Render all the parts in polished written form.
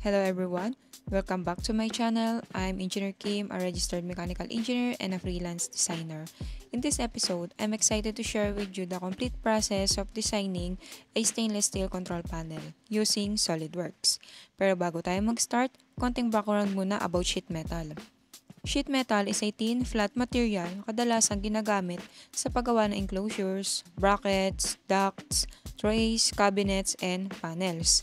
Hello everyone, welcome back to my channel. I'm Engineer Kim, a registered mechanical engineer and a freelance designer. In this episode, I'm excited to share with you the complete process of designing a stainless steel control panel using SolidWorks. Pero bago tayo mag-start, konting background muna about sheet metal. Sheet metal is a thin, flat material kadalasang ginagamit sa paggawa ng enclosures, brackets, ducts, trays, cabinets, and panels.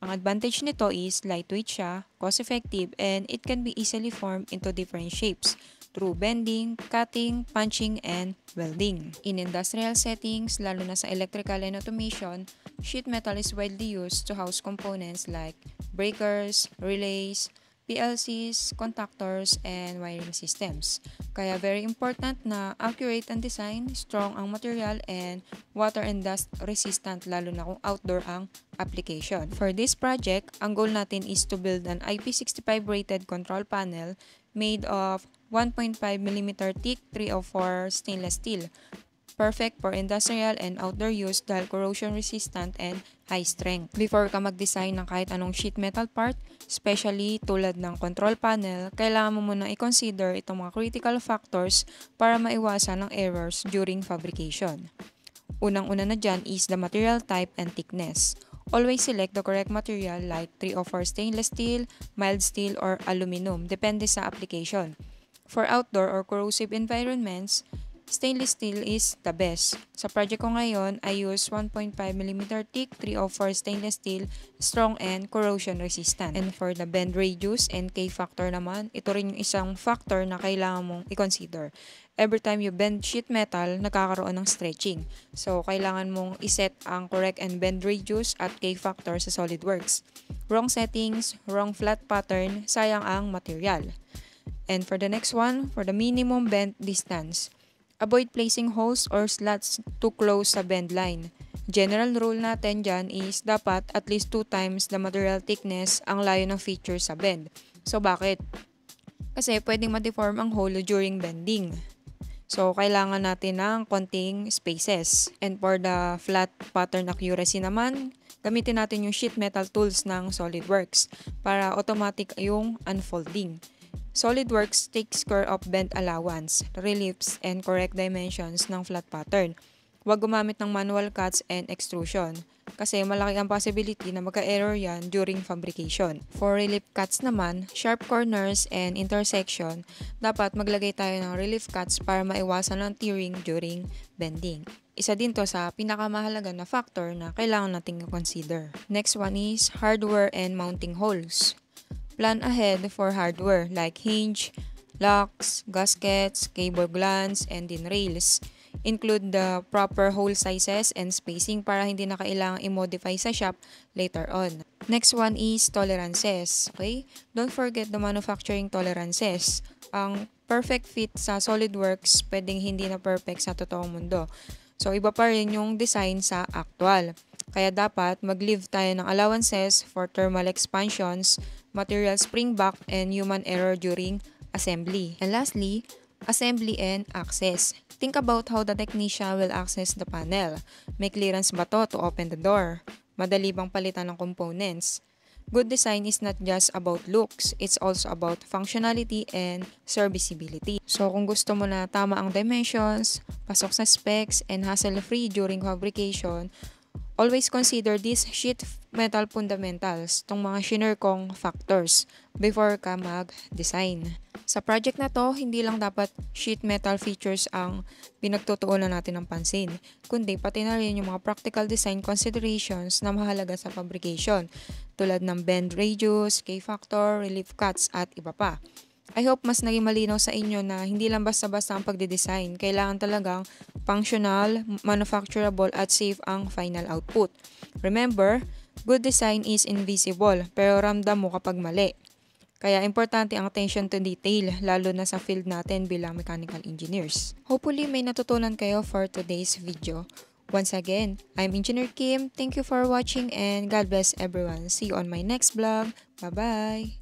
Ang advantage nito is lightweight siya, cost-effective, and it can be easily formed into different shapes through bending, cutting, punching, and welding. In industrial settings, lalo na sa electrical and automation, sheet metal is widely used to house components like breakers, relays, PLCs, contactors, and wiring systems. Kaya very important na accurate ang design, strong ang material, and water and dust resistant lalo na kung outdoor ang application. For this project, ang goal natin is to build an IP65 rated control panel made of 1.5mm thick 304 stainless steel. Perfect for industrial and outdoor use dahil corrosion resistant and high strength. Before ka mag-design ng kahit anong sheet metal part, especially tulad ng control panel, kailangan mo muna i-consider itong mga critical factors para maiwasan ang errors during fabrication. Unang-una na dyan is the material type and thickness. Always select the correct material like 304 stainless steel, mild steel, or aluminum, depende sa application. For outdoor or corrosive environments, stainless steel is the best. Sa project ko ngayon, I use 1.5mm thick 304 stainless steel, strong and corrosion resistant. And for the bend radius and K-factor naman, ito rin yung isang factor na kailangan mong i-consider. Every time you bend sheet metal, nagkakaroon ng stretching. So, kailangan mong iset ang correct and bend radius at K-factor sa SolidWorks. Wrong settings, wrong flat pattern, sayang ang material. And for the next one, for the minimum bend distance. Avoid placing holes or slots too close sa bend line. General rule natin dyan is dapat at least 2 times the material thickness ang layo ng feature sa bend. So bakit? Kasi pwedeng ma-deform ang hole during bending. So kailangan natin ng konting spaces. And for the flat pattern accuracy naman, gamitin natin yung sheet metal tools ng SolidWorks para automatic yung unfolding. SolidWorks takes care of bend allowance, reliefs, and correct dimensions ng flat pattern. Huwag gumamit ng manual cuts and extrusion kasi malaki ang possibility na magka-error yan during fabrication. For relief cuts naman, sharp corners and intersection, dapat maglagay tayo ng relief cuts para maiwasan ang tearing during bending. Isa din to sa pinakamahalaga na factor na kailangan nating consider. Next one is hardware and mounting holes. Plan ahead for hardware like hinge, locks, gaskets, cable glands, and din rails. Include the proper hole sizes and spacing para hindi na kailangang i-modify sa shop later on. Next one is tolerances. Okay? Don't forget the manufacturing tolerances. Ang perfect fit sa SolidWorks pwedeng hindi na perfect sa totoong mundo. So, iba pa rin yung design sa actual. Kaya dapat mag-leave tayo ng allowances for thermal expansions, material springback, and human error during assembly. And lastly, assembly and access. Think about how the technician will access the panel. May clearance ba to open the door? Madali bang palitan ng components? Good design is not just about looks, it's also about functionality and serviceability. So kung gusto mo na tama ang dimensions, pasok sa specs, and hassle-free during fabrication, always consider these sheet metal fundamentals, tong mga shinare kong factors, before ka mag-design. Sa project na to, hindi lang dapat sheet metal features ang pinagtutuunan natin ng pansin, kundi pati na rin yung mga practical design considerations na mahalaga sa fabrication, tulad ng bend radius, K-factor, relief cuts, at iba pa. I hope mas naging malinaw sa inyo na hindi lang basta-basta ang pagde-design. Kailangan talagang functional, manufacturable, at safe ang final output. Remember, good design is invisible, pero ramdam mo kapag mali. Kaya importante ang attention to detail, lalo na sa field natin bilang mechanical engineers. Hopefully may natutunan kayo for today's video. Once again, I'm Engineer Kim. Thank you for watching and God bless everyone. See you on my next vlog. Bye-bye!